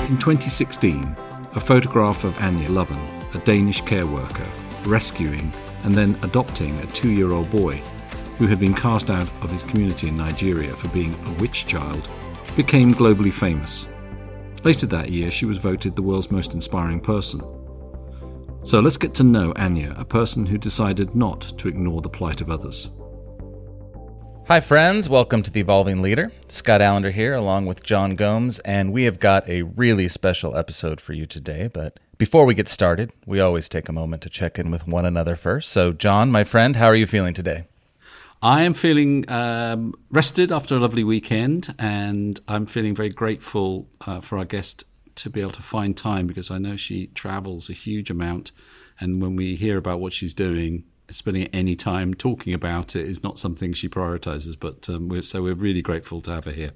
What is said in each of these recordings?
In 2016, a photograph of Anja Lovén, a Danish care worker, rescuing and then adopting a 2-year-old boy who had been cast out of his community in Nigeria for being a witch child, became globally famous. Later that year, she was voted the world's most inspiring person. So let's get to know Anja, a person who decided not to ignore the plight of others. Hi friends, welcome to The Evolving Leader. Scott Allender here along with John Gomes, and we have got a really special episode for you today. But before we get started, we always take a moment to check in with one another first. So John, my friend, how are you feeling today? I am feeling rested after a lovely weekend, and I'm feeling very grateful for our guest to be able to find time, because I know she travels a huge amount, and when we hear about what she's doing, spending any time talking about it is not something she prioritizes, but we're really grateful to have her here.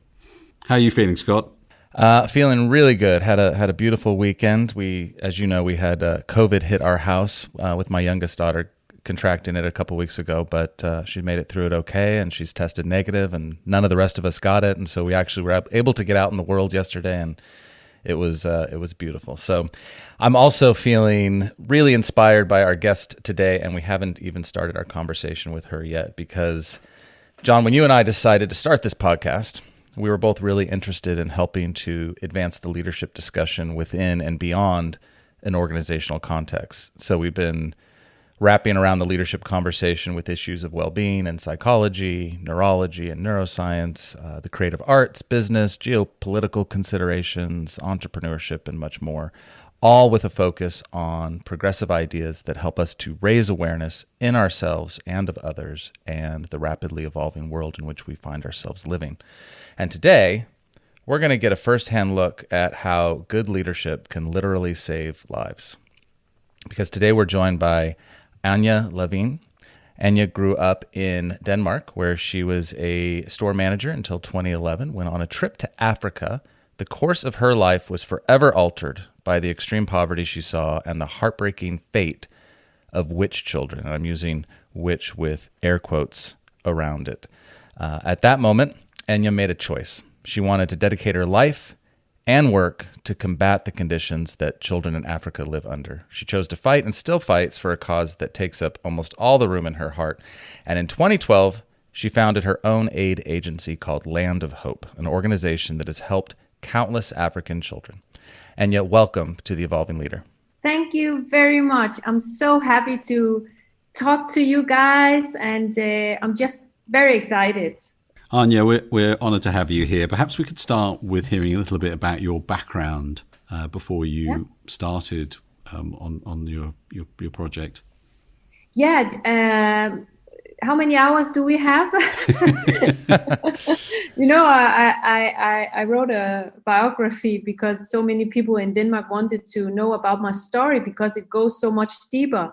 How are you feeling, Scott? Feeling really good. Had a beautiful weekend. We, as you know, we had COVID hit our house with my youngest daughter contracting it a couple weeks ago, but she made it through it okay, and she's tested negative, and none of the rest of us got it, and so we actually were able to get out in the world yesterday, and it was beautiful. So I'm also feeling really inspired by our guest today, and we haven't even started our conversation with her yet because, John, when you and I decided to start this podcast, we were both really interested in helping to advance the leadership discussion within and beyond an organizational context. So we've been wrapping around the leadership conversation with issues of well-being and psychology, neurology and neuroscience, the creative arts, business, geopolitical considerations, entrepreneurship, and much more, all with a focus on progressive ideas that help us to raise awareness in ourselves and of others and the rapidly evolving world in which we find ourselves living. And today, we're going to get a firsthand look at how good leadership can literally save lives. Because today we're joined by Anja Lovén. Anja grew up in Denmark, where she was a store manager until 2011, when on a trip to Africa, the course of her life was forever altered by the extreme poverty she saw and the heartbreaking fate of witch children. And I'm using witch with air quotes around it. At that moment, Anja made a choice. She wanted to dedicate her life and work to combat the conditions that children in Africa live under. She chose to fight and still fights for a cause that takes up almost all the room in her heart. And in 2012, she founded her own aid agency called Land of Hope, an organization that has helped countless African children. And yet, welcome to The Evolving Leader. Thank you very much. I'm so happy to talk to you guys, and I'm just very excited. Anja, we're honoured to have you here. Perhaps we could start with hearing a little bit about your background before you started on your project. Yeah. How many hours do we have? I wrote a biography because so many people in Denmark wanted to know about my story because it goes so much deeper.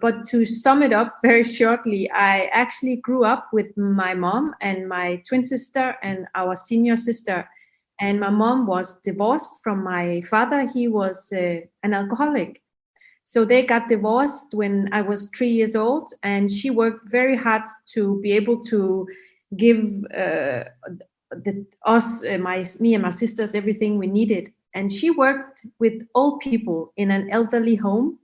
But to sum it up very shortly, I actually grew up with my mom and my twin sister and our senior sister. And my mom was divorced from my father. He was an alcoholic. So they got divorced when I was 3 years old. And she worked very hard to be able to give me and my sisters everything we needed. And she worked with old people in an elderly home.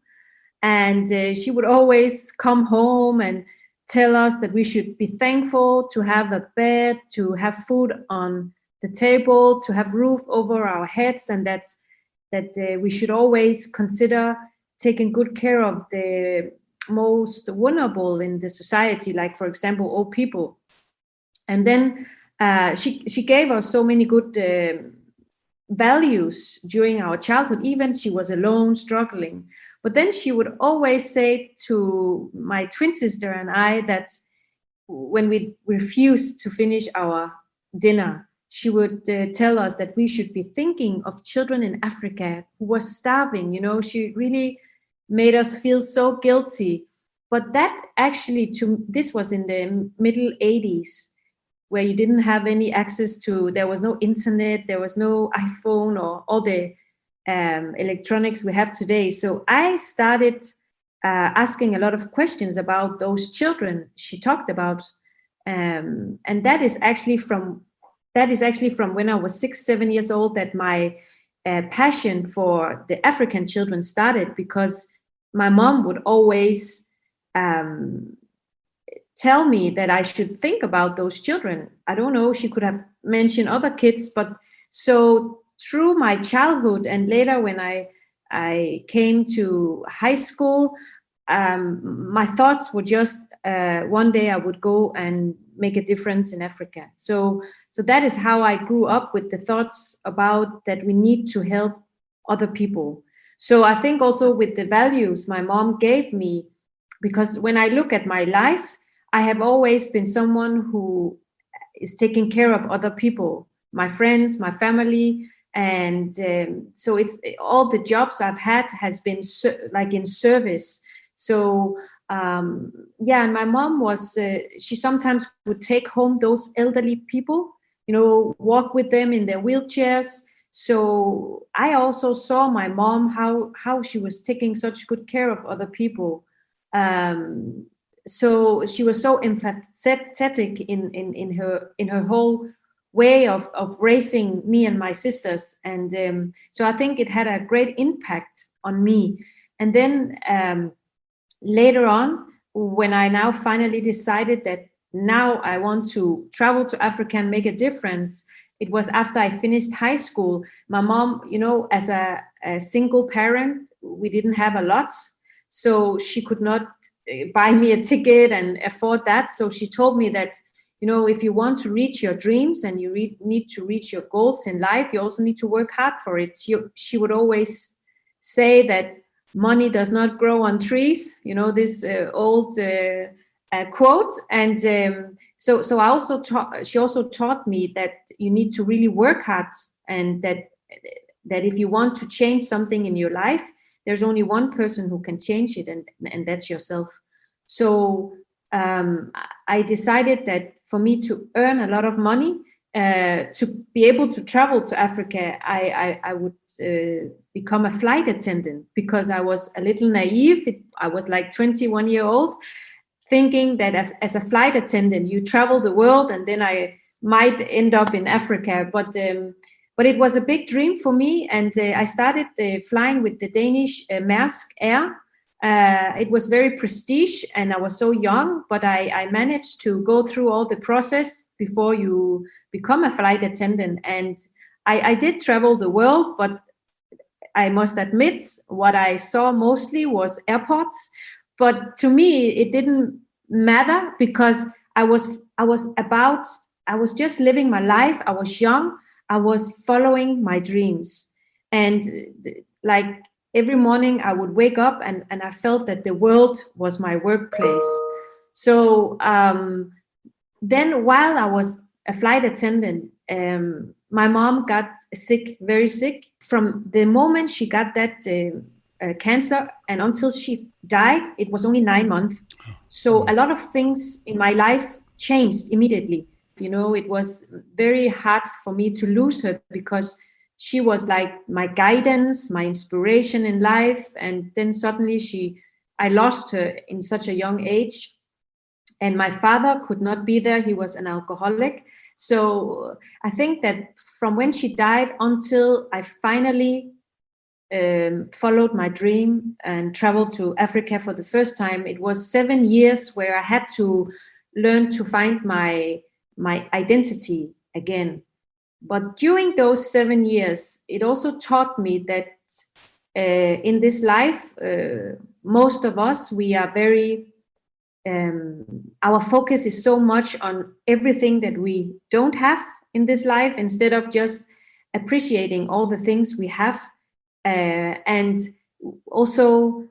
And she would always come home and tell us that we should be thankful to have a bed, to have food on the table, to have roof over our heads, and that we should always consider taking good care of the most vulnerable in the society, like, for example, old people. And then she gave us so many good values during our childhood. Even she was alone, struggling. But then she would always say to my twin sister and I that when we refused to finish our dinner, she would tell us that we should be thinking of children in Africa who were starving. She really made us feel so guilty. But that actually, this was in the middle 80s, where you didn't have any access to, there was no internet, there was no iPhone or all the electronics we have today. So I started asking a lot of questions about those children she talked about, and that is actually from when I was 6-7 years old that my passion for the African children started because my mom would always tell me that I should think about those children. I don't know, she could have mentioned other kids, but so through my childhood and later when I came to high school, my thoughts were just one day I would go and make a difference in Africa. So that is how I grew up, with the thoughts about that we need to help other people. So I think also with the values my mom gave me, because when I look at my life, I have always been someone who is taking care of other people, my friends, my family. And so it's all the jobs I've had has been like in service. So and my mom was, she sometimes would take home those elderly people, walk with them in their wheelchairs. So I also saw my mom, how she was taking such good care of other people. So she was so empathetic in her whole way of raising me and my sisters. And so I think it had a great impact on me. And then later on, when I now finally decided that now I want to travel to Africa and make a difference, it was after I finished high school. My mom, as a single parent, we didn't have a lot. So she could not buy me a ticket and afford that. So she told me that, if you want to reach your dreams and you need to reach your goals in life, you also need to work hard for it. She would always say that money does not grow on trees, this old quote. And so she also taught me that you need to really work hard, and that if you want to change something in your life, there's only one person who can change it, and that's yourself. So I decided that for me to earn a lot of money, to be able to travel to Africa, I would become a flight attendant, because I was a little naive. I was like 21 years old, thinking that as a flight attendant, you travel the world and then I might end up in Africa. But it was a big dream for me, and I started flying with the Danish Maersk Air. It was very prestige, and I was so young, but I managed to go through all the process before you become a flight attendant. And I did travel the world, but I must admit what I saw mostly was airports. But to me, it didn't matter, because I was just living my life. I was young. I was following my dreams. And like every morning I would wake up and I felt that the world was my workplace. So then while I was a flight attendant, my mom got sick, very sick. From the moment she got that cancer and until she died, it was only 9 months. So a lot of things in my life changed immediately. It was very hard for me to lose her, because she was like my guidance, my inspiration in life. And then suddenly I lost her in such a young age. And my father could not be there. He was an alcoholic. So I think that from when she died until I finally followed my dream and traveled to Africa for the first time, it was 7 years where I had to learn to find my identity again. But during those 7 years, it also taught me that in this life, most of us, we are very, our focus is so much on everything that we don't have in this life, instead of just appreciating all the things we have. And also,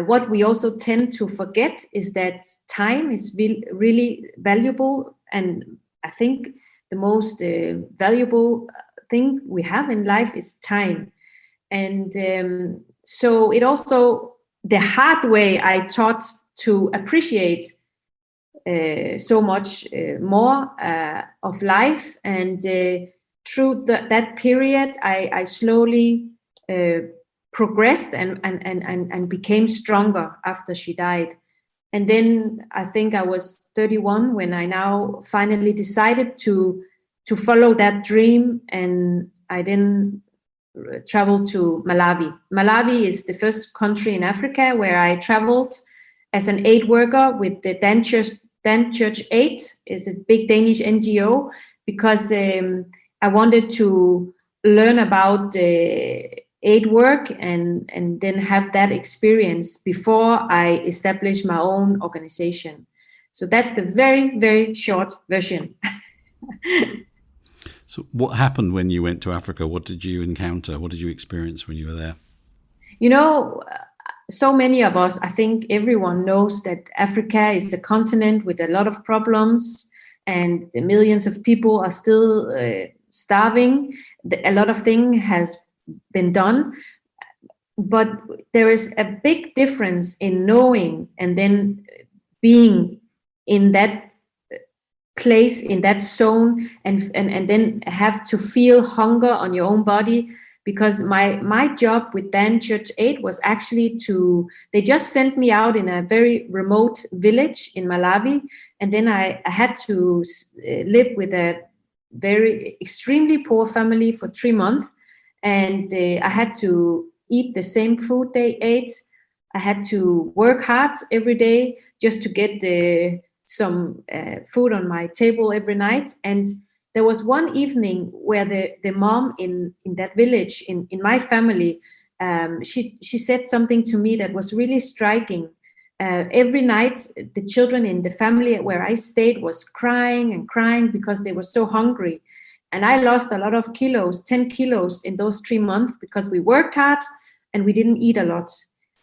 what we also tend to forget is that time is really valuable. And I think the most valuable thing we have in life is time. And so it also, the hard way, I taught to appreciate so much more of life. And through that period, I slowly progressed and became stronger after she died. And then I think I was 31 when I now finally decided to follow that dream. And I then traveled to Malawi. Malawi is the first country in Africa where I traveled as an aid worker with the Dan Church Aid. Is a big Danish NGO, because I wanted to learn about aid work and then have that experience before I established my own organization. So that's the very, very short version. So what happened when you went to Africa? What did you encounter? What did you experience when you were there? You know, so many of us, I think everyone knows that Africa is a continent with a lot of problems, and the millions of people are still starving. A lot of things has been done, but there is a big difference in knowing and then being in that place, in that zone, and then have to feel hunger on your own body. Because my job with Dan Church Aid was actually they just sent me out in a very remote village in Malawi, and then I had to live with a very extremely poor family for 3 months, and I had to eat the same food they ate. I had to work hard every day just to get some food on my table every night. And there was one evening where the mom in that village, in my family, she said something to me that was really striking. Every night, the children in the family where I stayed was crying and crying because they were so hungry. And I lost a lot of kilos, 10 kilos in those 3 months, because we worked hard and we didn't eat a lot.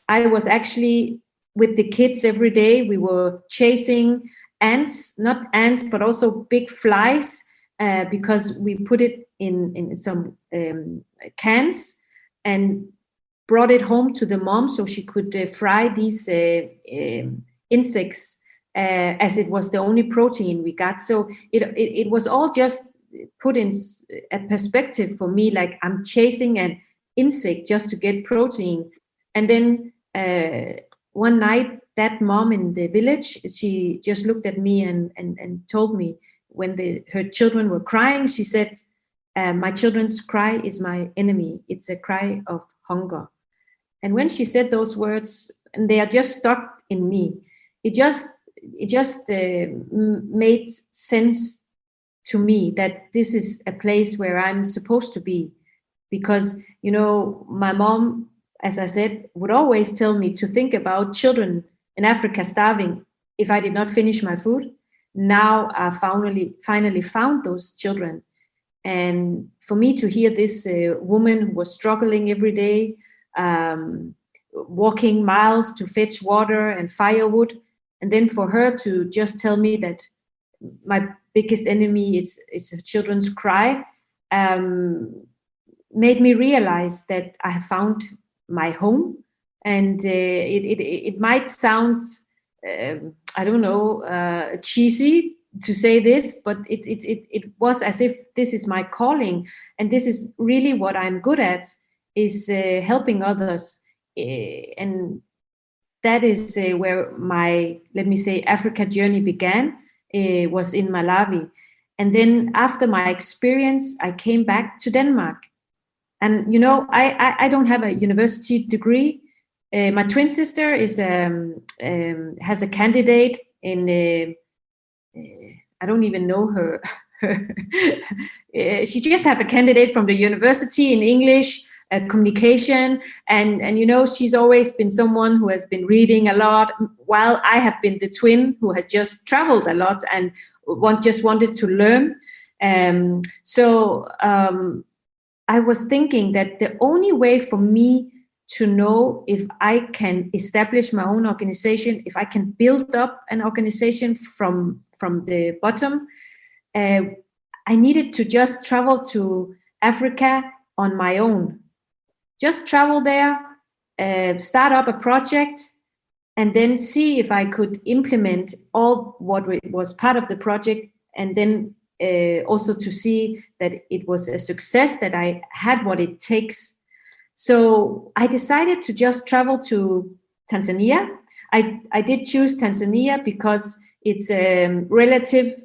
I was actually with the kids every day. We were chasing ants, not ants, but also big flies, because we put it in some cans and brought it home to the mom so she could fry these insects, as it was the only protein we got. So it was all just put in a perspective for me, like I'm chasing an insect just to get protein. And then one night, that mom in the village, she just looked at me and told me, when her children were crying, she said, my children's cry is my enemy. It's a cry of hunger. And when she said those words, and they are just stuck in me, it just made sense to me that this is a place where I'm supposed to be. Because, you know, my mom, as I said, would always tell me to think about children in Africa starving if I did not finish my food. Now I finally found those children. And for me to hear this woman who was struggling every day, walking miles to fetch water and firewood, and then for her to just tell me that my biggest enemy is her children's cry, made me realize that I have found my home. And it might sound I don't know, cheesy to say this, but it was as if this is my calling, and this is really what I'm good at, is helping others. And that is where my, let me say, Africa journey began, was in Malawi. And then after my experience, I came back to Denmark. And, you know, I don't have a university degree. My twin sister is has a candidate in I don't even know her. She just had a candidate from the university in English communication, and you know, she's always been someone who has been reading a lot, while I have been the twin who has just traveled a lot and just wanted to learn. So I was thinking that the only way for me to know if I can establish my own organization, if I can build up an organization from the bottom, I needed to just travel to Africa on my own. Just travel there, start up a project, and then see if I could implement all what was part of the project, and then also to see that it was a success, that I had what it takes. So I decided to just travel to Tanzania. I did choose Tanzania because it's a relative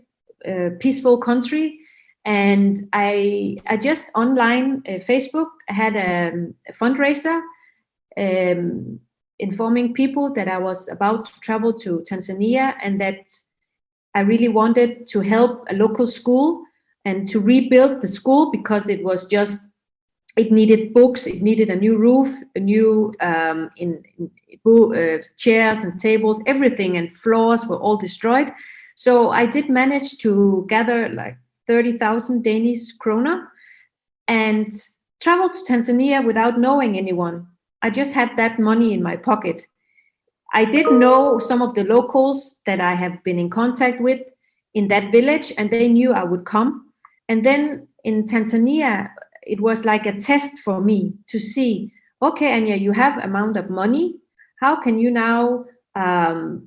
peaceful country. And I just online Facebook had a fundraiser informing people that I was about to travel to Tanzania and that I really wanted to help a local school and to rebuild the school because it needed books, it needed a new roof, a new chairs and tables, everything, and floors were all destroyed. So I did manage to gather like 30,000 Danish kroner and traveled to Tanzania without knowing anyone. I just had that money in my pocket. I did know some of the locals that I have been in contact with in that village, and they knew I would come. And then in Tanzania, it was like a test for me to see, okay, Anja, you have amount of money. How can you now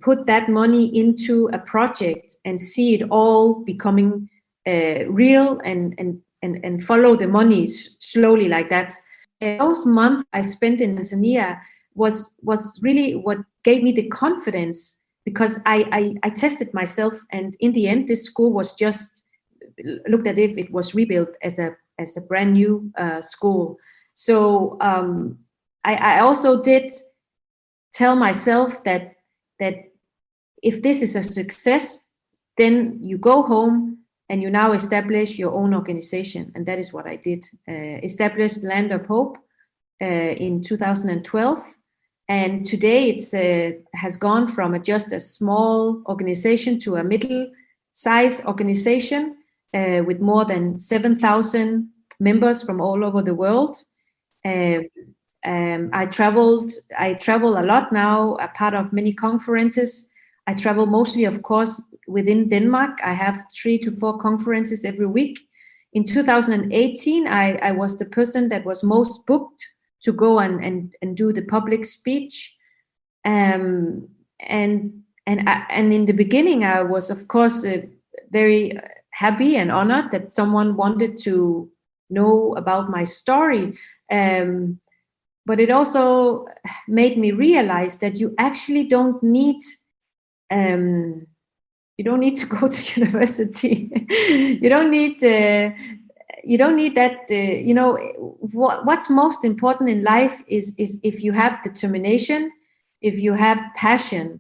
put that money into a project and see it all becoming real and follow the money slowly like that? Those months I spent in Tanzania was really what gave me the confidence, because I tested myself, and in the end, this school was just looked at if it was rebuilt as a brand new school. So I also did tell myself that if this is a success, then you go home and you now establish your own organization, and that is what I did. Established Land of Hope in 2012. And today it's has gone from just a small organization to a middle-sized organization with more than 7,000 members from all over the world. I travel a lot now, a part of many conferences. I travel mostly, of course, within Denmark. I have 3 to 4 conferences every week. In 2018, I was the person that was most booked to go and do the public speech. And in the beginning, I was, of course, very happy and honored that someone wanted to know about my story. But it also made me realize that you actually don't need to go to university. You don't need that. What's most important in life is if you have determination, if you have passion.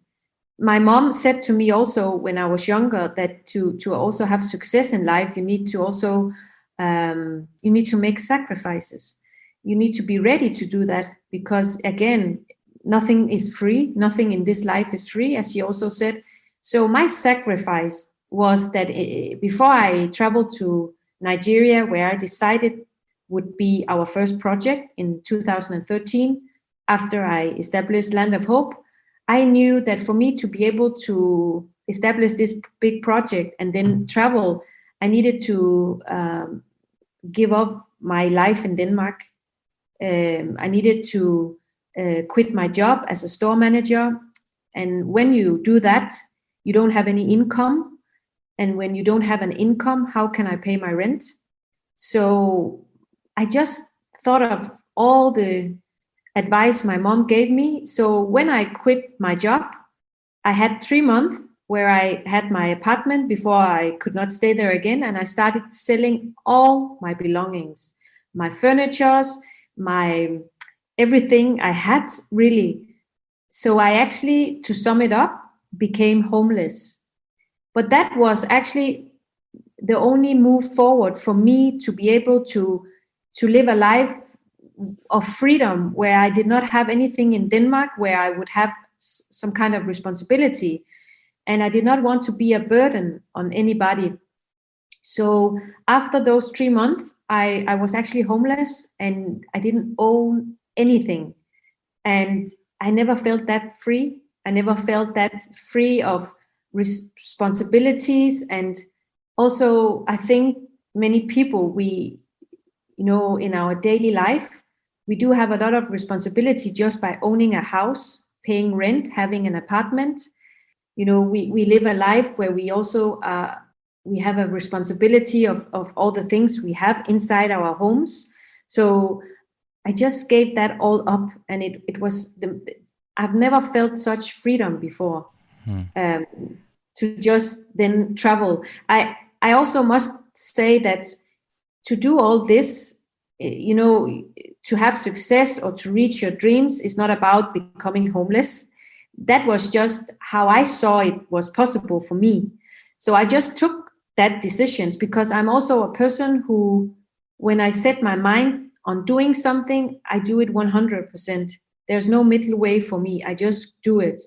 My mom said to me also when I was younger that to also have success in life, you need to also you need to make sacrifices. You need to be ready to do that, because again, nothing is free. Nothing in this life is free, as she also said. So my sacrifice was that before I traveled to Nigeria, where I decided would be our first project in 2013, after I established Land of Hope, I knew that for me to be able to establish this big project and then travel, I needed to give up my life in Denmark. I needed to quit my job as a store manager. And when you do that, you don't have any income. And when you don't have an income, how can I pay my rent? So I just thought of all the advice my mom gave me. So when I quit my job, I had 3 months where I had my apartment before I could not stay there again. And I started selling all my belongings, my furnitures, my everything I had, really. So I actually, to sum it up, became homeless. But that was actually the only move forward for me to be able to live a life of freedom, where I did not have anything in Denmark, where I would have some kind of responsibility. And I did not want to be a burden on anybody. So after those 3 months, I was actually homeless and I didn't own anything. And I never felt that free. I never felt that free of responsibilities. And also, I think many people, in our daily life, we do have a lot of responsibility just by owning a house, paying rent, having an apartment. We live a life where we also we have a responsibility of all the things we have inside our homes. So I just gave that all up, and it was I've never felt such freedom before to just then travel. I also must say that to do all this, to have success or to reach your dreams is not about becoming homeless. That was just how I saw it was possible for me. So I just took that decisions, because I'm also a person who, when I set my mind on doing something, I do it 100%. There's no middle way for me. I just do it.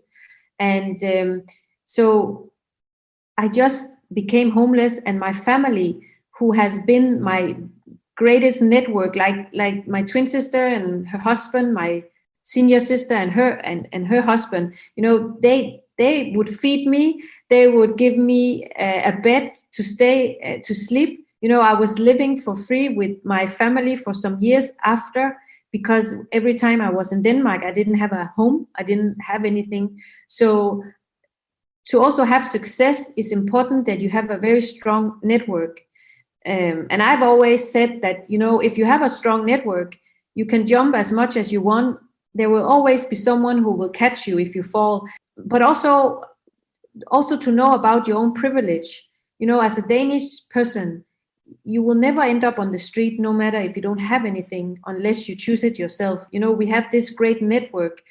And so I just became homeless, and my family, who has been my greatest network, like my twin sister and her husband, my senior sister and her husband, they would feed me, they would give me a bed to stay to sleep. I was living for free with my family for some years after, because every time I was in Denmark, I didn't have a home, I didn't have anything. So to also have success, is important that you have a very strong network. And I've always said that, if you have a strong network, you can jump as much as you want. There will always be someone who will catch you if you fall. But also to know about your own privilege. As a Danish person, you will never end up on the street, no matter if you don't have anything, unless you choose it yourself. We have this great network,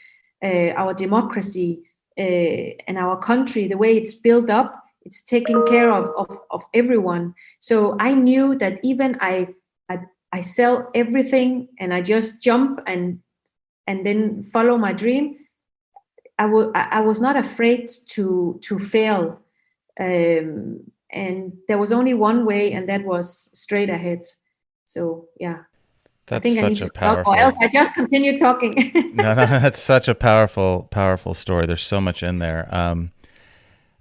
our democracy, and our country, the way it's built up, it's taking care of everyone. So I knew that even I sell everything and I just jump and then follow my dream, I was not afraid to fail. And there was only one way, and that was straight ahead. So yeah. That's I think I need such to a stop, powerful. or else I just continue talking. No, that's such a powerful story. There's so much in there. I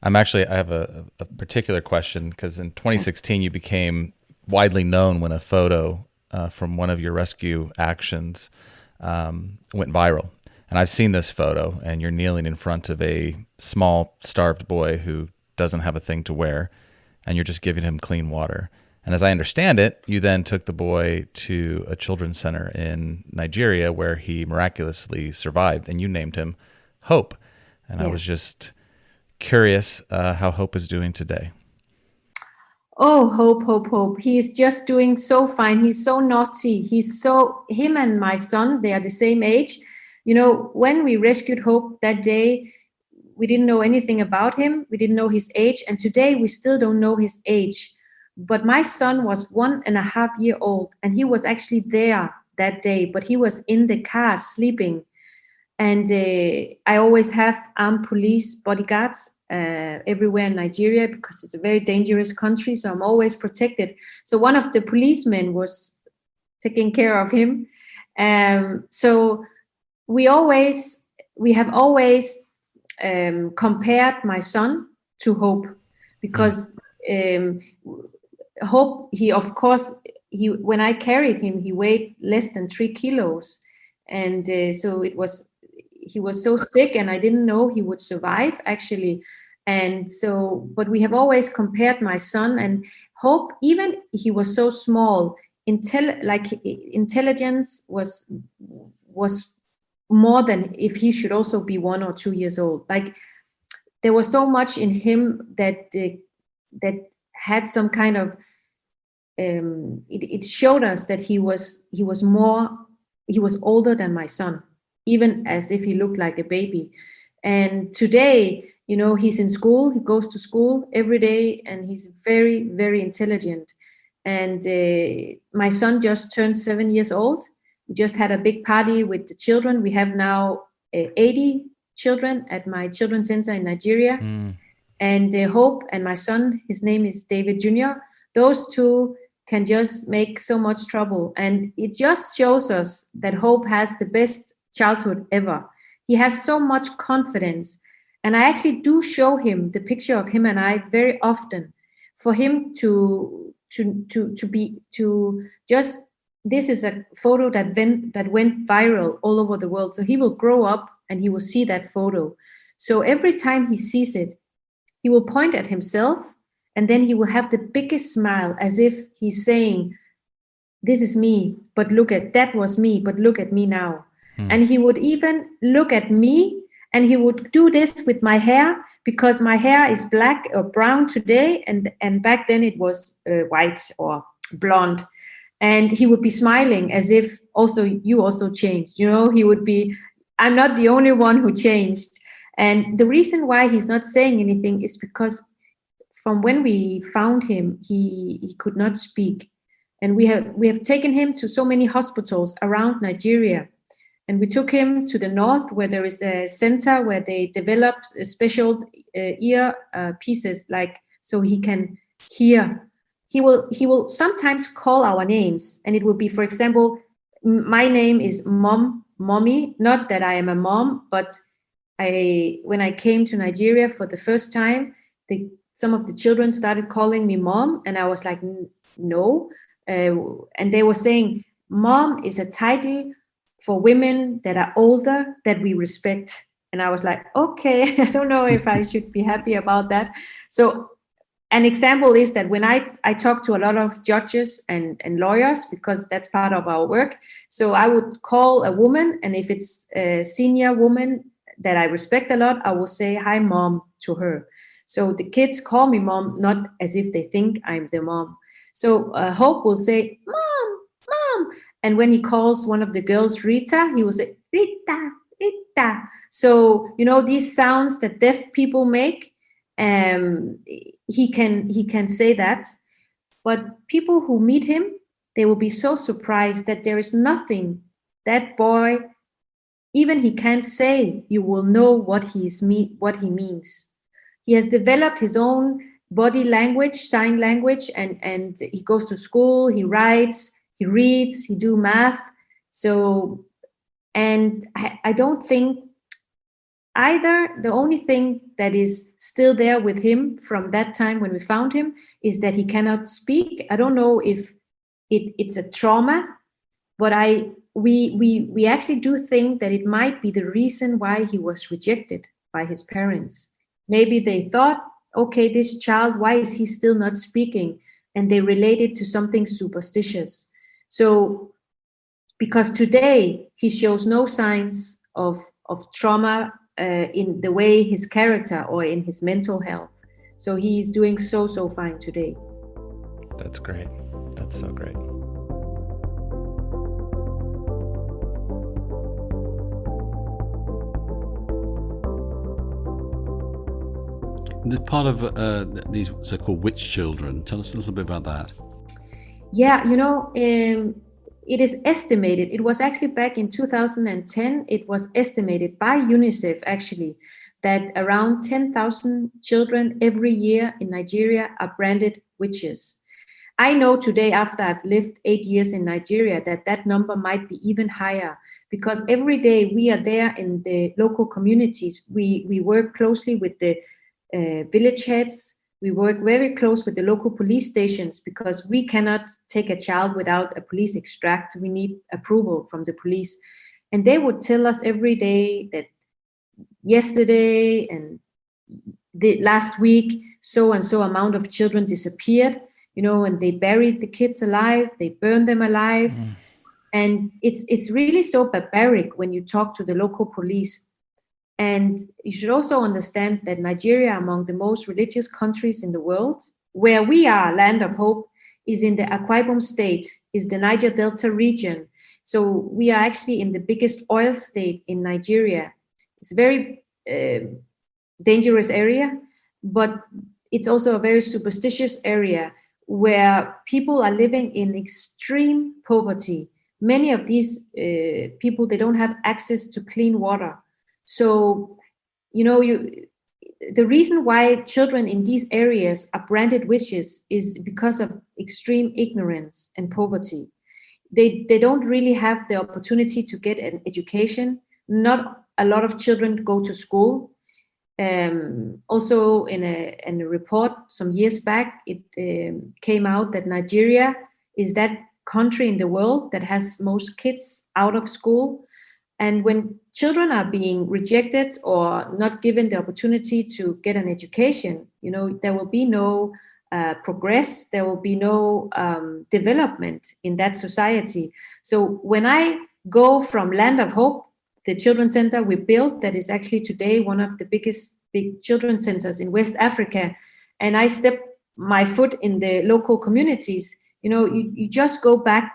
have a particular question, because in 2016 you became widely known when a photo from one of your rescue actions went viral. And I've seen this photo, and you're kneeling in front of a small starved boy who doesn't have a thing to wear, and you're just giving him clean water. And as I understand it, you then took the boy to a children's center in Nigeria where he miraculously survived, and you named him Hope. And yeah. I was just curious how Hope is doing today. Oh, Hope. He is just doing so fine. He's so naughty. Him and my son, they are the same age. When we rescued Hope that day, we didn't know anything about him. We didn't know his age. And today we still don't know his age. But my son was 1.5 years old, and he was actually there that day, but he was in the car sleeping. And I always have armed police bodyguards everywhere in Nigeria, because it's a very dangerous country. So I'm always protected. So one of the policemen was taking care of him. So we have always compared my son to Hope, because Hope, when I carried him, he weighed less than 3 kilos. And so he was so sick, and I didn't know he would survive, actually. And so, but we have always compared my son and Hope. Even he was so small, intelligence was more than if he should also be 1 or 2 years old. Like, there was so much in him that had some kind of it showed us that he was older than my son, even as if he looked like a baby. And today, he's in school, he goes to school every day, and he's very, very intelligent. And my son just turned 7 years old. We just had a big party with the children. We have now 80 children at my children's center in Nigeria. And Hope and my son, his name is David Jr., those two can just make so much trouble. And it just shows us that Hope has the best childhood ever. He has so much confidence. And I actually do show him the picture of him and I very often, for him this is a photo that went viral all over the world. So he will grow up and he will see that photo. So every time he sees it, he will point at himself, and then he will have the biggest smile, as if he's saying, this is me, but that was me, but look at me now. And he would even look at me, and he would do this with my hair, because my hair is black or brown today, and back then it was white or blonde. And he would be smiling as if also you also changed. He would be, I'm not the only one who changed. And the reason why he's not saying anything is because from when we found him, he could not speak. And we have taken him to so many hospitals around Nigeria. And we took him to the north, where there is a center where they develop special ear pieces, like so he can hear. He will sometimes call our names, and it will be, for example, my name is mommy. Not that I am a mom, but when I came to Nigeria for the first time, some of the children started calling me mom, and I was like, no. And they were saying, mom is a title for women that are older that we respect. And I was like, okay, I don't know if I should be happy about that. So an example is that when I talk to a lot of judges and lawyers, because that's part of our work. So I would call a woman, and if it's a senior woman that I respect a lot, I will say, hi, mom, to her. So the kids call me mom, not as if they think I'm their mom. So Hope will say, mom. And when he calls one of the girls Rita, he will say, Rita. So, these sounds that deaf people make, he can say that. But people who meet him, they will be so surprised that there is nothing that boy, even he can't say, you will know what he means. He has developed his own body language, sign language, and he goes to school, he writes, he reads, he do math. So, and I don't think either. The only thing that is still there with him from that time when we found him is that he cannot speak. I don't know if it's a trauma, but we actually do think that it might be the reason why he was rejected by his parents. Maybe they thought, okay, this child, why is he still not speaking? And they related to something superstitious. So, because today he shows no signs of trauma in the way his character or in his mental health. So he's doing so fine today. That's great. That's so great. This part of these so-called witch children. Tell us a little bit about that. Yeah, it is estimated. It was actually back in 2010. It was estimated by UNICEF actually that around 10,000 children every year in Nigeria are branded witches. I know today, after I've lived 8 years in Nigeria, that number might be even higher, because every day we are there in the local communities. We work closely with the village heads. We work very close with the local police stations, because we cannot take a child without a police extract. We need approval from the police. And they would tell us every day that yesterday and the last week, so and so amount of children disappeared, and they buried the kids alive, they burned them alive. Mm. And it's really so barbaric when you talk to the local police. And you should also understand that Nigeria, among the most religious countries in the world, where we are, Land of Hope, is in the Akwa Ibom state, is the Niger Delta region. So we are actually in the biggest oil state in Nigeria. It's a very dangerous area, but it's also a very superstitious area where people are living in extreme poverty. Many of these people, they don't have access to clean water. So, the reason why children in these areas are branded witches is because of extreme ignorance and poverty. They don't really have the opportunity to get an education. Not a lot of children go to school. Also, in a report some years back, it came out that Nigeria is that country in the world that has most kids out of school. And when children are being rejected or not given the opportunity to get an education, there will be no progress, there will be no development in that society. So when I go from Land of Hope, the children's center we built, that is actually today one of the biggest big children's centers in West Africa, and I step my foot in the local communities, you just go back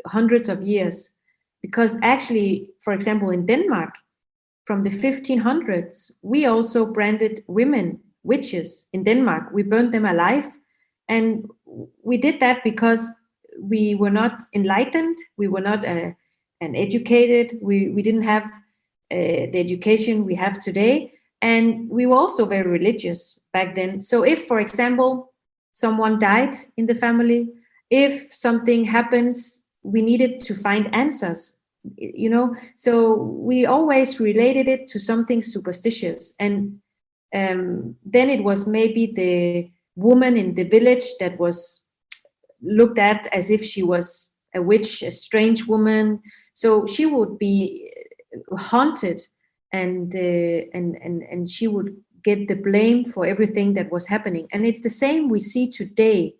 hundreds of years. Because actually, for example, in Denmark, from the 1500s, we also branded women witches in Denmark. We burned them alive. And we did that because we were not enlightened. We were not educated. We didn't have the education we have today. And we were also very religious back then. So if, for example, someone died in the family, if something happens, we needed to find answers, so we always related it to something superstitious. And then it was maybe the woman in the village that was looked at as if she was a witch, a strange woman. So she would be haunted, and she would get the blame for everything that was happening. And it's the same we see today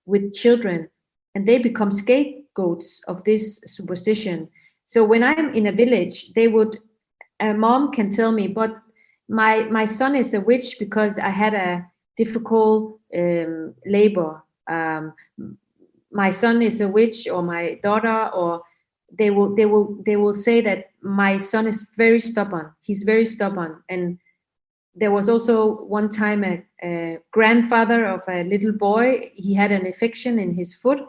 with children, and they become scapegoats of this superstition. So when I'm in a village, a mom can tell me, but my son is a witch because I had a difficult labor. My son is a witch, or my daughter, or they will say that my son is very stubborn. He's very stubborn. And there was also one time a grandfather of a little boy, he had an infection in his foot,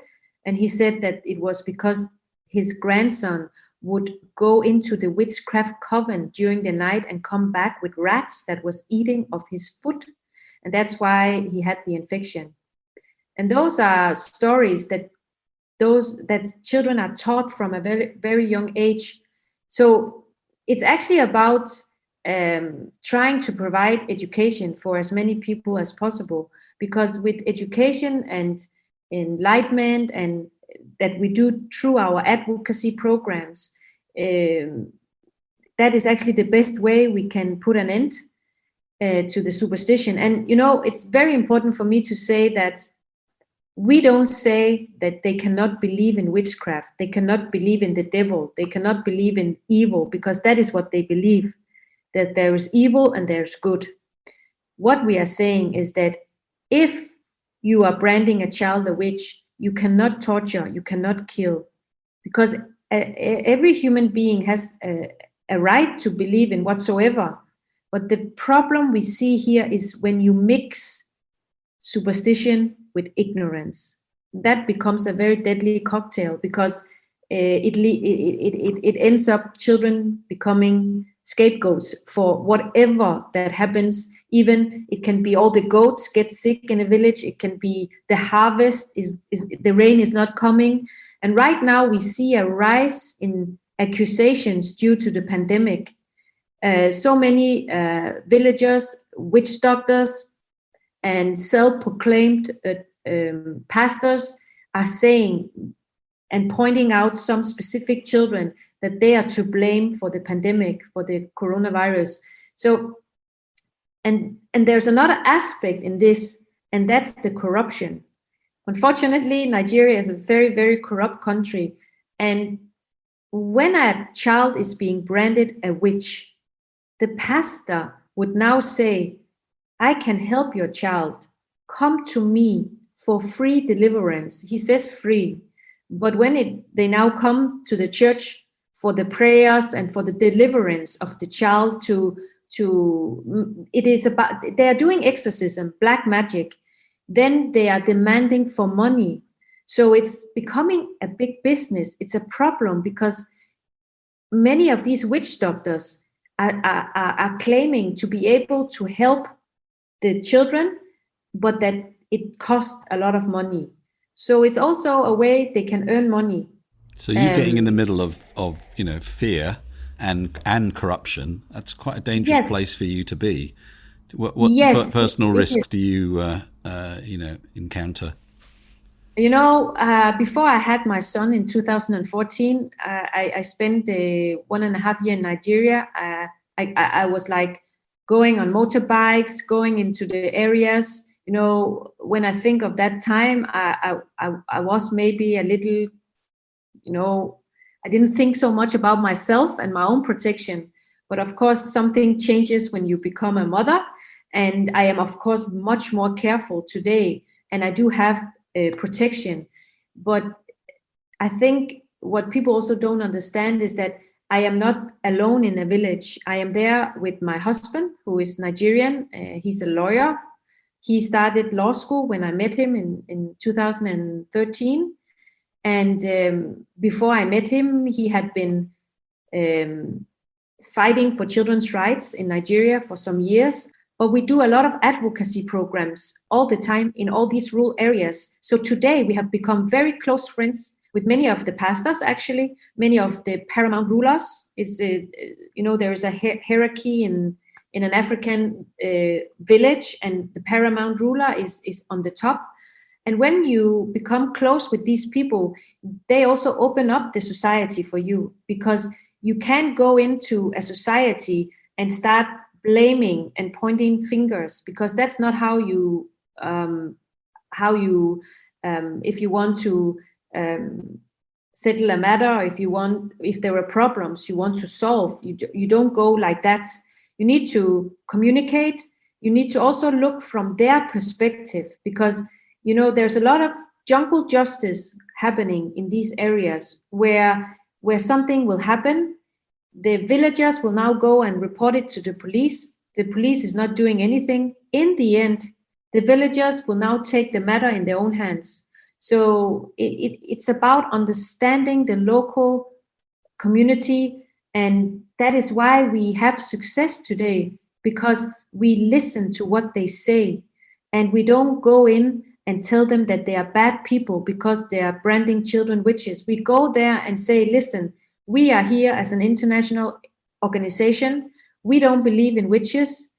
and he said that it was because his grandson would go into the witchcraft coven during the night and come back with rats that was eating of his foot. And that's why he had the infection. And those are stories that children are taught from a very, very young age. So it's actually about trying to provide education for as many people as possible, because with education and enlightenment, and that we do through our advocacy programs, that is actually the best way we can put an end to the superstition. And it's very important for me to say that we don't say that they cannot believe in witchcraft, they cannot believe in the devil, they cannot believe in evil, because that is what they believe, that there is evil and there's good. What we are saying is that if you are branding a child a witch, you cannot torture, you cannot kill, because every human being has a right to believe in whatsoever. But the problem we see here is when you mix superstition with ignorance, that becomes a very deadly cocktail, because it ends up children becoming scapegoats for whatever that happens. Even it can be all the goats get sick in a village, it can be the harvest is the rain is not coming. And right now we see a rise in accusations due to the pandemic. So many villagers, witch doctors, and self-proclaimed pastors are saying and pointing out some specific children that they are to blame for the pandemic, for the coronavirus. So, and there's another aspect in this, and that's the corruption. Unfortunately, Nigeria is a very, very corrupt country. And when a child is being branded a witch, the pastor would now say, I can help your child. Come to me for free deliverance. He says free. But when they now come to the church for the prayers and for the deliverance of the child it is about, they are doing exorcism, black magic, then they are demanding for money. So it's becoming a big business. It's a problem, because many of these witch doctors are claiming to be able to help the children, but that it costs a lot of money. So it's also a way they can earn money. So you're getting in the middle of fear and corruption. That's quite a dangerous place for you to be. What personal risks do you encounter? Before I had my son in 2014, I spent 1.5 years in Nigeria. I was like going on motorbikes, going into the areas. When I think of that time, I was maybe a little, I didn't think so much about myself and my own protection. But of course, something changes when you become a mother. And I am, of course, much more careful today, and I do have protection. But I think what people also don't understand is that I am not alone in a village. I am there with my husband, who is Nigerian. He's a lawyer. He started law school when I met him in 2013. And before I met him, he had been fighting for children's rights in Nigeria for some years. But we do a lot of advocacy programs all the time in all these rural areas. So today we have become very close friends with many of the pastors, actually, many of the paramount rulers. There is a hierarchy in an African village, and the paramount ruler is on the top. And when you become close with these people, they also open up the society for you, because you can't go into a society and start blaming and pointing fingers, because that's not how you if you want to settle a matter, if there are problems you want to solve, you don't go like that. You need to communicate. You need to also look from their perspective, because there's a lot of jungle justice happening in these areas where something will happen. The villagers will now go and report it to the police. The police is not doing anything. In the end, the villagers will now take the matter in their own hands. So it's about understanding the local community, and that is why we have success today, because we listen to what they say, and we don't go in and tell them that they are bad people because they are branding children witches. We go there and say, listen, we are here as an international organization. We don't believe in witches.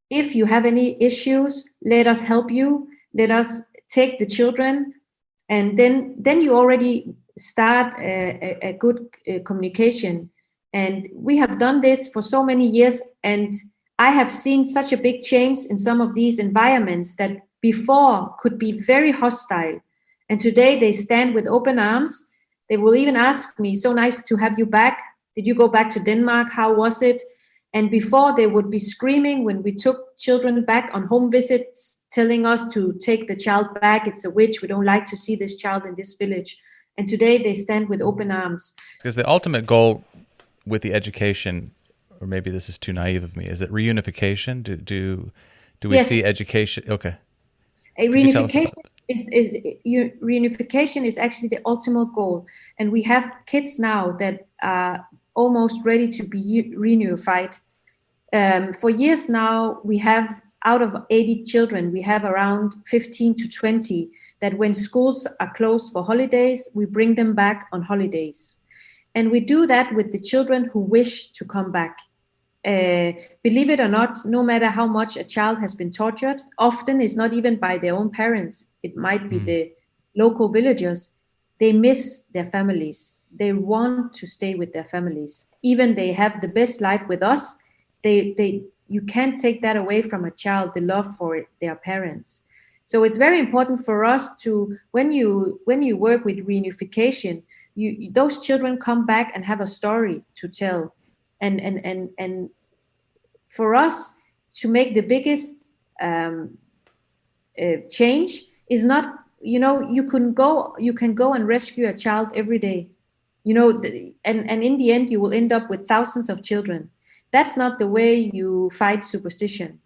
If you have any issues, let us help you. Let us take the children. And then you already start a good communication. And we have done this for so many years. And I have seen such a big change in some of these environments that before could be very hostile. And today they stand with open arms. They will even ask me, so nice to have you back. Did you go back to Denmark? How was it? And before they would be screaming when we took children back on home visits, telling us to take the child back. It's a witch. We don't like to see this child in this village. And today they stand with open arms. Because the ultimate goal with the education, or maybe this is too naive of me, is it reunification? Do we see education? Okay. Reunification reunification is actually the ultimate goal. And we have kids now that are almost ready to be reunified. For years now, we have, out of 80 children, we have around 15 to 20 that when schools are closed for holidays, we bring them back on holidays. And we do that with the children who wish to come back. Believe it or not, no matter how much a child has been tortured, often it's not even by their own parents. It might be the local villagers. They miss their families. They want to stay with their families. Even they have the best life with us. You can't take that away from a child, the love for their parents. So it's very important for us to, when you work with reunification, those children come back and have a story to tell. And for us to make the biggest change is not, you can go and rescue a child every day, and in the end you will end up with thousands of children. That's not the way you fight superstition.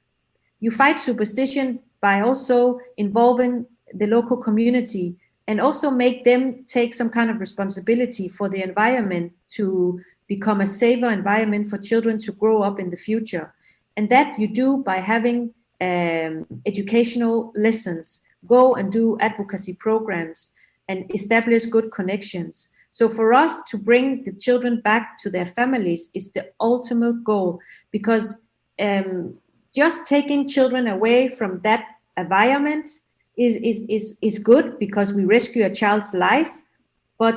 You fight superstition by also involving the local community and also make them take some kind of responsibility for the environment to become a safer environment for children to grow up in the future. And that you do by having educational lessons, go and do advocacy programs and establish good connections. So for us to bring the children back to their families is the ultimate goal, because just taking children away from that environment is good because we rescue a child's life, but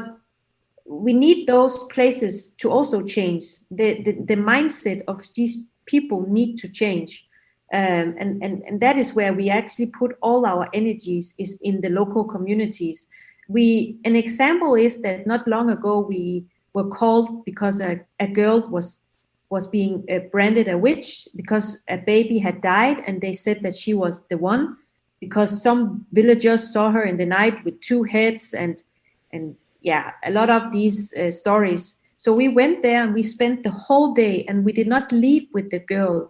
we need those places to also change. The mindset of these people need to change. And that is where we actually put all our energies, is in the local communities. An example is that not long ago we were called because a girl was was being branded a witch because a baby had died, and they said that she was the one because some villagers saw her in the night with two heads and yeah, a lot of these stories. So we went there and we spent the whole day, and we did not leave with the girl.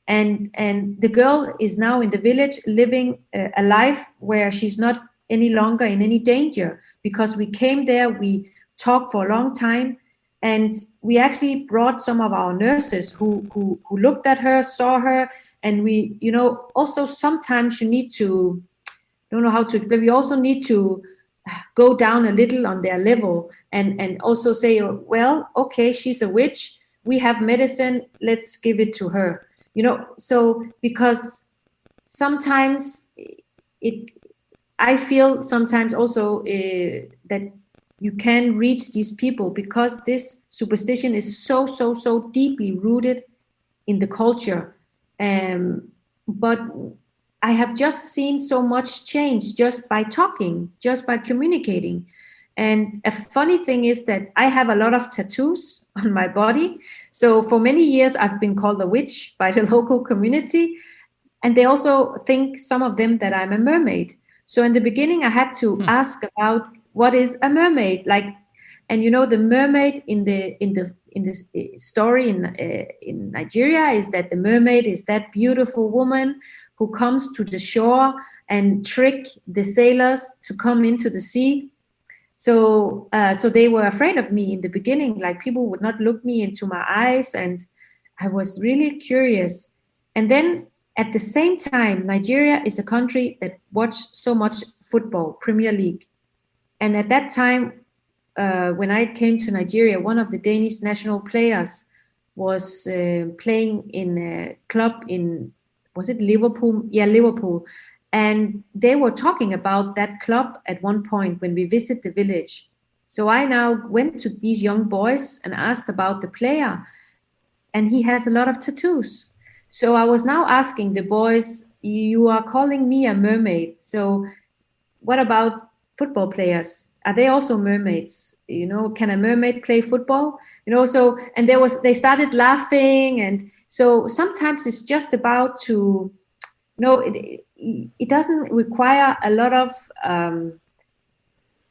And the girl is now in the village living a life where she's not any longer in any danger, because we came there, we talked for a long time, and we actually brought some of our nurses who looked at her, saw her, and we, also sometimes you need to, don't know how to explain, we also need to go down a little on their level and also say, well, okay, she's a witch, we have medicine, let's give it to her. So because sometimes I feel sometimes also that you can reach these people because this superstition is so deeply rooted in the culture. But I have just seen so much change just by talking, just by communicating. And a funny thing is that I have a lot of tattoos on my body. So for many years, I've been called a witch by the local community. And they also think, some of them, that I'm a mermaid. So in the beginning, I had to ask about what is a mermaid like. And the mermaid in the story in Nigeria is that the mermaid is that beautiful woman who comes to the shore and trick the sailors to come into the sea. So they were afraid of me in the beginning, like people would not look me into my eyes, and I was really curious. And then at the same time, Nigeria is a country that watched so much football, Premier League. And at that time, when I came to Nigeria, one of the Danish national players was playing in a club in, was it Liverpool? Yeah, Liverpool. And they were talking about that club at one point when we visited the village. So I now went to these young boys and asked about the player. And he has a lot of tattoos. So I was now asking the boys, you are calling me a mermaid. So what about football players? Are they also mermaids? Can a mermaid play football? So, and they started laughing. And so sometimes it's just about to, it doesn't require a lot of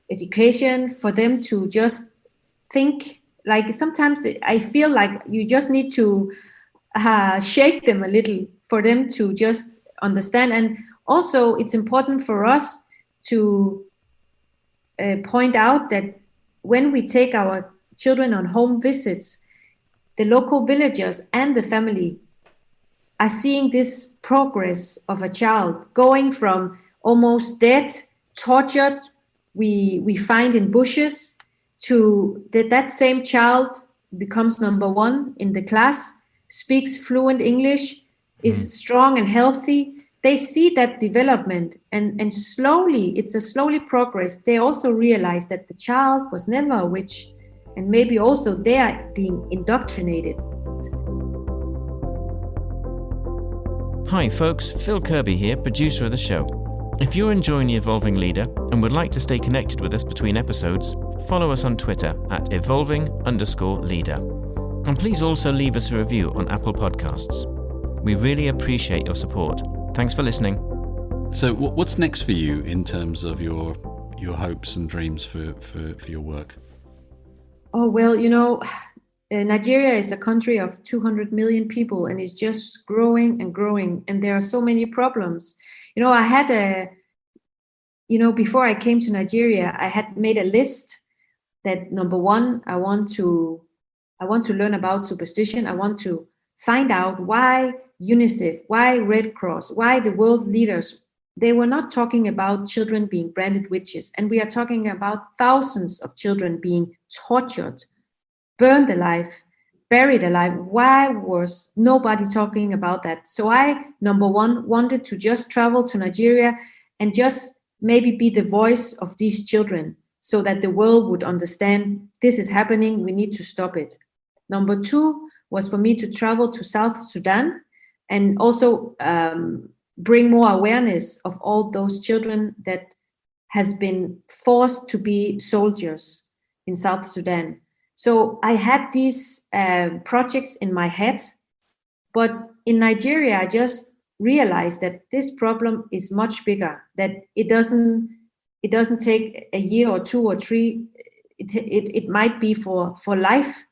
education for them to just think. Like sometimes I feel like you just need to shake them a little for them to just understand. And also it's important for us to point out that when we take our children on home visits, the local villagers and the family are seeing this progress of a child going from almost dead, tortured, we find in bushes, to that same child becomes number one in the class, speaks fluent English, is strong and healthy. They see that development, and slowly, it's a slowly progress. They also realize that the child was never a witch, and maybe also they are being indoctrinated. Hi folks, Phil Kirby here, producer of the show. If you're enjoying The Evolving Leader and would like to stay connected with us between episodes, follow us on Twitter at evolving_leader. And please also leave us a review on Apple Podcasts. We really appreciate your support. Thanks for listening. So what's next for you in terms of your hopes and dreams for your work? Oh, well, Nigeria is a country of 200 million people, and it's just growing and growing. And there are so many problems. I had before I came to Nigeria, I had made a list that, number one, I want to learn about superstition. I want to find out why UNICEF, why Red Cross, why the world leaders, they were not talking about children being branded witches. And we are talking about thousands of children being tortured, burned alive, buried alive. Why was nobody talking about that? So I, number one, wanted to just travel to Nigeria and just maybe be the voice of these children so that the world would understand this is happening, we need to stop it. Number two was for me to travel to South Sudan and also bring more awareness of all those children that has been forced to be soldiers in South Sudan. So I had these projects in my head, but in Nigeria, I just realized that this problem is much bigger, that it doesn't take a year or 2 or 3. It might be for life,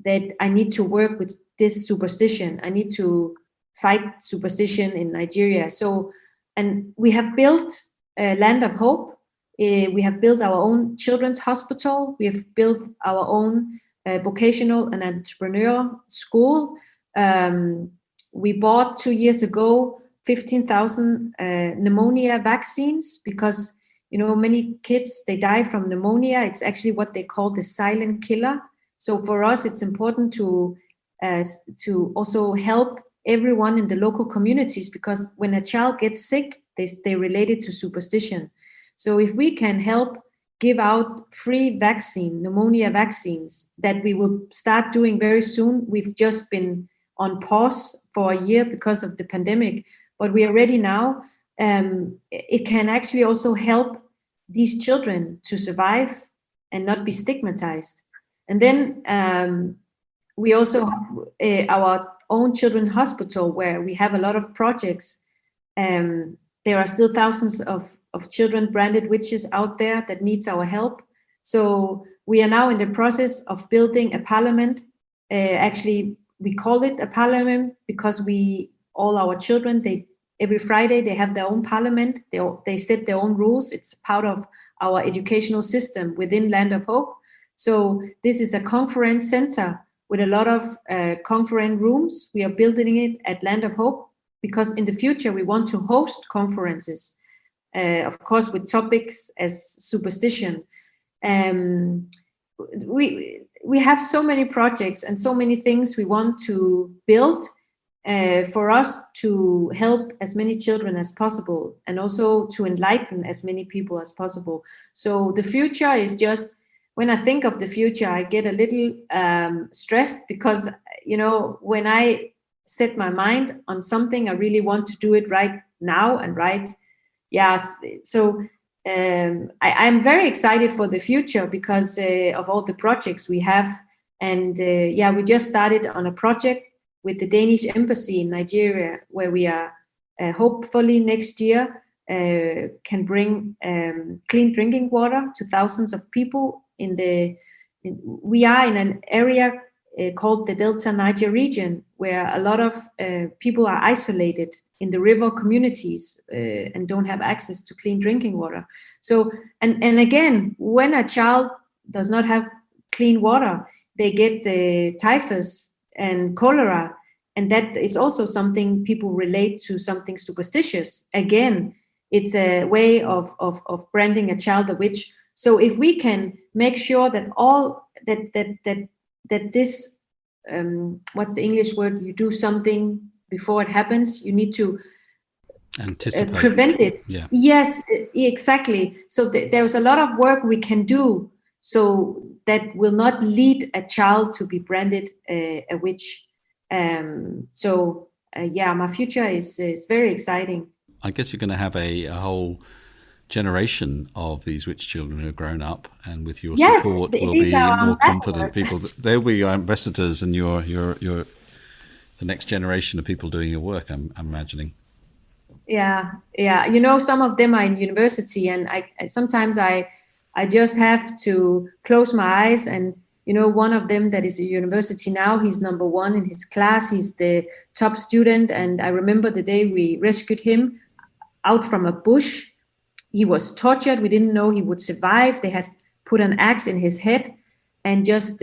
that I need to work with this superstition. I need to fight superstition in Nigeria. So, and we have built a Land of Hope. We have built our own children's hospital. We have built our own vocational and entrepreneur school. We bought 2 years ago 15,000 pneumonia vaccines, because many kids, they die from pneumonia. It's actually what they call the silent killer. So for us, it's important to also help everyone in the local communities, because when a child gets sick, they relate it to superstition. So if we can help give out free pneumonia vaccines, that we will start doing very soon. We've just been on pause for a year because of the pandemic, but we are ready now. It can actually also help these children to survive and not be stigmatized. And then we also have our own children's hospital, where we have a lot of projects. There are still thousands of children branded witches out there that needs our help. So we are now in the process of building a parliament. Actually, we call it a parliament because all our children, every Friday they have their own parliament. They set their own rules. It's part of our educational system within Land of Hope. So this is a conference center with a lot of conference rooms. We are building it at Land of Hope, because in the future we want to host conferences, of course, with topics as superstition. We have so many projects and so many things we want to build for us to help as many children as possible, and also to enlighten as many people as possible. So the future is just, when I think of the future, I get a little stressed, because when I set my mind on something, I really want to do it right now and right. Yes. So I'm very excited for the future because of all the projects we have. And we just started on a project with the Danish embassy in Nigeria, where we are hopefully next year can bring clean drinking water to thousands of people. We are in an area called the Delta Niger region, where a lot of people are isolated in the river communities and don't have access to clean drinking water. So, and again, when a child does not have clean water, they get typhus and cholera, and that is also something people relate to something superstitious. Again, it's a way of branding a child a witch. So if we can make sure that that this what's the English word? You do something before it happens. You need to anticipate, prevent it. Yeah. Yes, exactly. So there's a lot of work we can do, so that will not lead a child to be branded a witch. My future is very exciting. I guess you're going to have a whole generation of these witch children who have grown up, and with your support will be more confident people. They'll be your ambassadors, and you're the next generation of people doing your work, I'm imagining. Yeah. Some of them are in university, and sometimes I just have to close my eyes, and one of them that is at university now, he's number 1 in his class. He's the top student, and I remember the day we rescued him out from a bush. He was tortured. We didn't know he would survive. They had put an axe in his head and just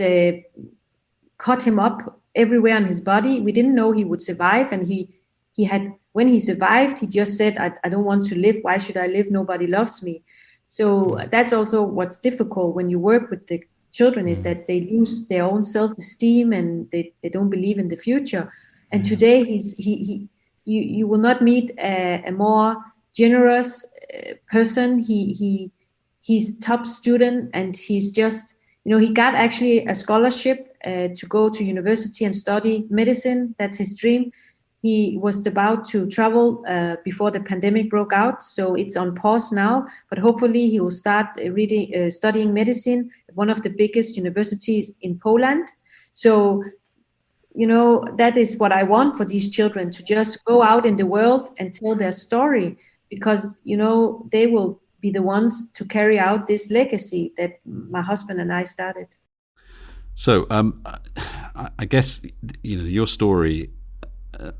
cut him up everywhere on his body. We didn't know he would survive. And when he survived, he just said, I don't want to live. Why should I live? Nobody loves me. So that's also what's difficult when you work with the children, is that they lose their own self-esteem and they don't believe in the future. And today you will not meet a more generous person. He's top student, and he's just, he got actually a scholarship to go to university and study medicine. That's his dream. He was about to travel before the pandemic broke out, so it's on pause now. But hopefully, he will start studying medicine at one of the biggest universities in Poland. So, that is what I want for these children, to just go out in the world and tell their story, because, they will be the ones to carry out this legacy that my husband and I started. So I guess, your story,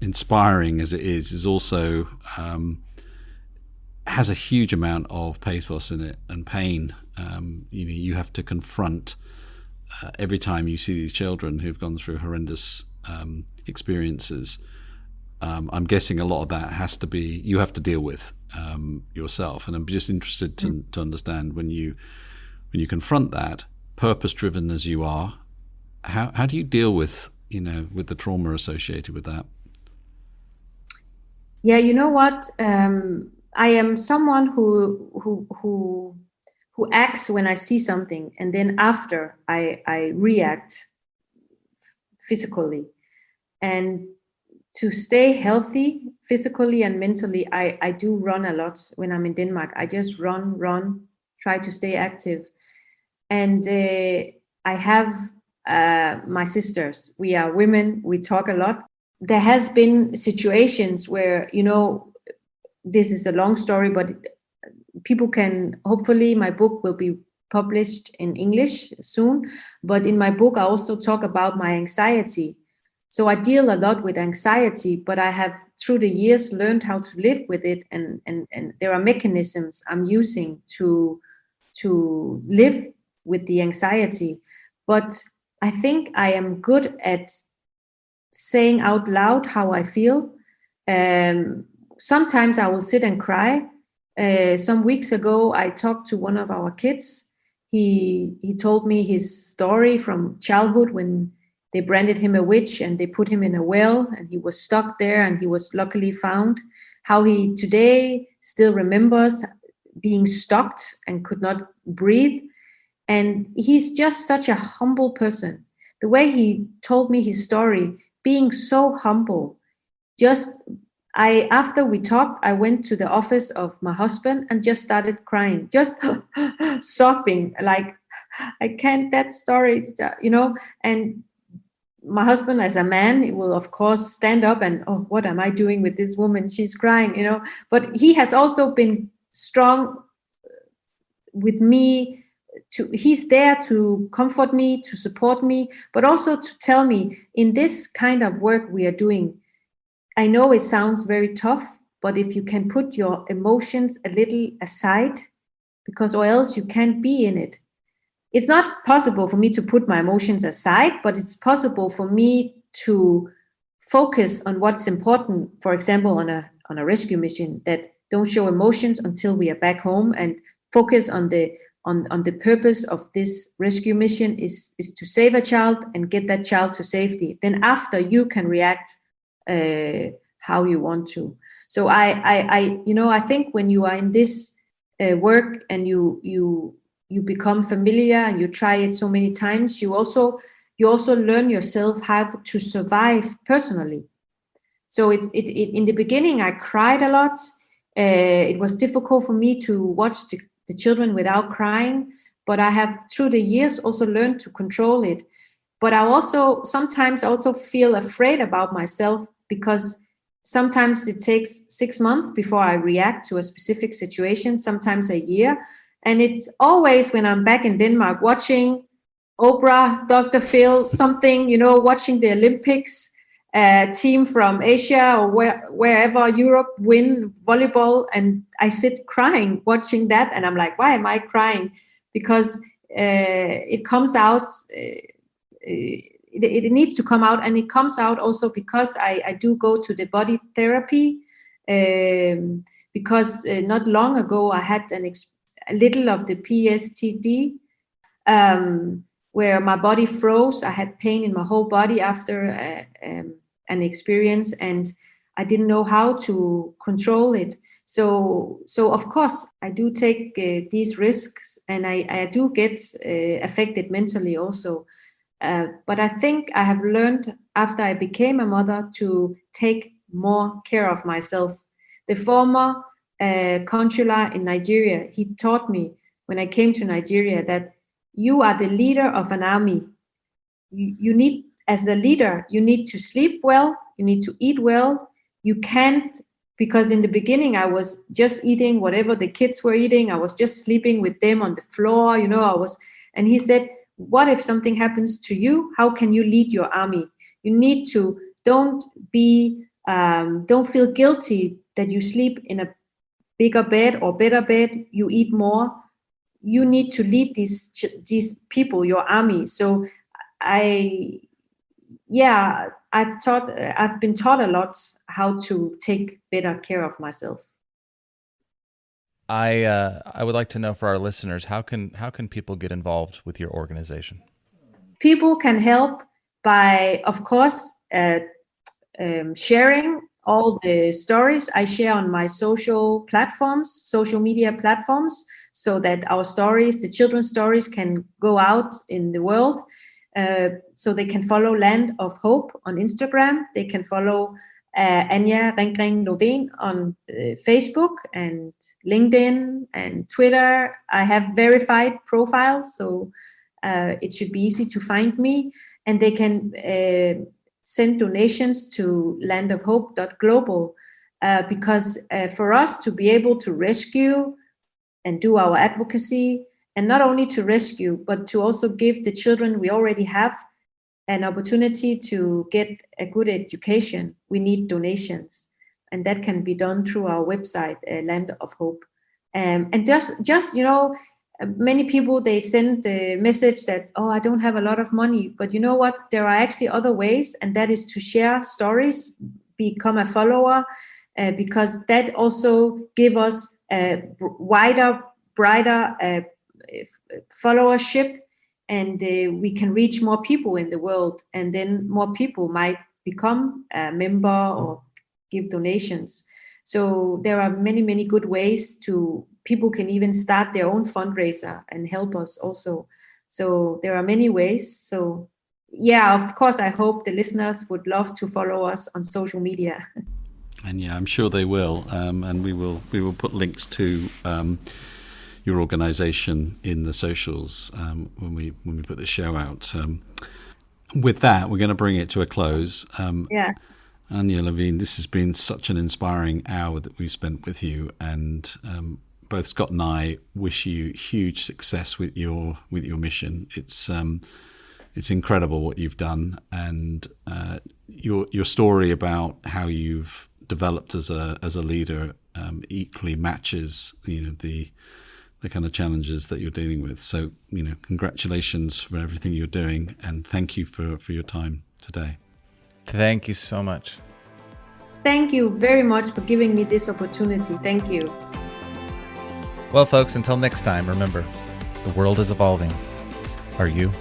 inspiring as it is also has a huge amount of pathos in it and pain. You have to confront every time you see these children who've gone through horrendous experiences. I'm guessing a lot of that you have to deal with yourself, and I'm just interested to understand when you confront that, purpose-driven as you are, how do you deal with with the trauma associated with that? Yeah, you know what? I am someone who acts when I see something, and then after I react physically. And to stay healthy physically and mentally, I do run a lot when I'm in Denmark. I just run, try to stay active. And I have my sisters. We are women. We talk a lot. There has been situations where, this is a long story, but people can, hopefully my book will be published in English soon. But in my book, I also talk about my anxiety. So I deal a lot with anxiety, but I have through the years learned how to live with it. And there are mechanisms I'm using to live with the anxiety. But I think I am good at saying out loud how I feel. Sometimes I will sit and cry. Some weeks ago, I talked to one of our kids. He told me his story from childhood when they branded him a witch and they put him in a well and he was stuck there and he was luckily found. How he today still remembers being stuck and could not breathe. And he's just such a humble person. The way he told me his story, being so humble. After we talked, I went to the office of my husband and just started crying, just sobbing, like, I can't, that story, and my husband, as a man, he will of course stand up and, oh, what am I doing with this woman? She's crying, but he has also been strong with me. He's there to comfort me, to support me, but also to tell me, in this kind of work we are doing, I know it sounds very tough, but if you can put your emotions a little aside, because or else you can't be in it. It's not possible for me to put my emotions aside, but it's possible for me to focus on what's important. For example, on a rescue mission, that don't show emotions until we are back home, and focus on the purpose of this rescue mission is to save a child and get that child to safety. Then after, you can react how you want to. So I think when you are in this work and you become familiar and you try it so many times, you also learn yourself how to survive personally. So it in the beginning, I cried a lot. It was difficult for me to watch the children without crying, but I have through the years also learned to control it. But I also sometimes feel afraid about myself, because sometimes it takes 6 months before I react to a specific situation, sometimes a year. And it's always when I'm back in Denmark watching Oprah, Dr. Phil, something, watching the Olympics, team from Asia or wherever, Europe, win volleyball, and I sit crying watching that, and I'm like, why am I crying? Because it comes out, it needs to come out, and it comes out also because I do go to the body therapy, because not long ago I had a little of the PSTD, where my body froze. I had pain in my whole body after an experience, and I didn't know how to control it. So of course I do take these risks, and I do get affected mentally also. But I think I have learned after I became a mother to take more care of myself. The former consular in Nigeria, he taught me when I came to Nigeria that you are the leader of an army. You need, as a leader, you need to sleep well, you need to eat well. You can't, because in the beginning I was just eating whatever the kids were eating. I was just sleeping with them on the floor, and he said, what if something happens to you? How can you lead your army? You need to, don't feel guilty that you sleep in a bigger bed or better bed, you eat more. You need to lead these people, your army. So I've been taught a lot how to take better care of myself. I would like to know for our listeners, how can people get involved with your organization? People can help by, of course, sharing all the stories I share on my social media platforms, so that our stories, the children's stories, can go out in the world. So they can follow Land of Hope on Instagram. They can follow Anja Lovén on Facebook and LinkedIn and Twitter. I have verified profiles, so it should be easy to find me. And they can send donations to landofhope.global because for us to be able to rescue and do our advocacy, and not only to rescue, but to also give the children we already have an opportunity to get a good education, we need donations. And that can be done through our website, Land of Hope. And just many people, they send a message that, I don't have a lot of money. But you know what? There are actually other ways, and that is to share stories, become a follower, because that also give us a wider, brighter followership, and we can reach more people in the world, and then more people might become a member or give donations. So there are many, many good ways people can even start their own fundraiser and help us also. So there are many ways. So of course, I hope the listeners would love to follow us on social media. And I'm sure they will. And we will put links to your organization in the socials when we put the show out. With that, we're going to bring it to a close. Anja Lovén, this has been such an inspiring hour that we've spent with you, and both Scott and I wish you huge success with your mission. It's incredible what you've done, and your story about how you've developed as a leader equally matches the kind of challenges that you're dealing with. So congratulations for everything you're doing, and thank you for your time today. Thank you so much. Thank you very much for giving me this opportunity. Thank you. Well, folks, until next time, remember, the world is evolving. Are you?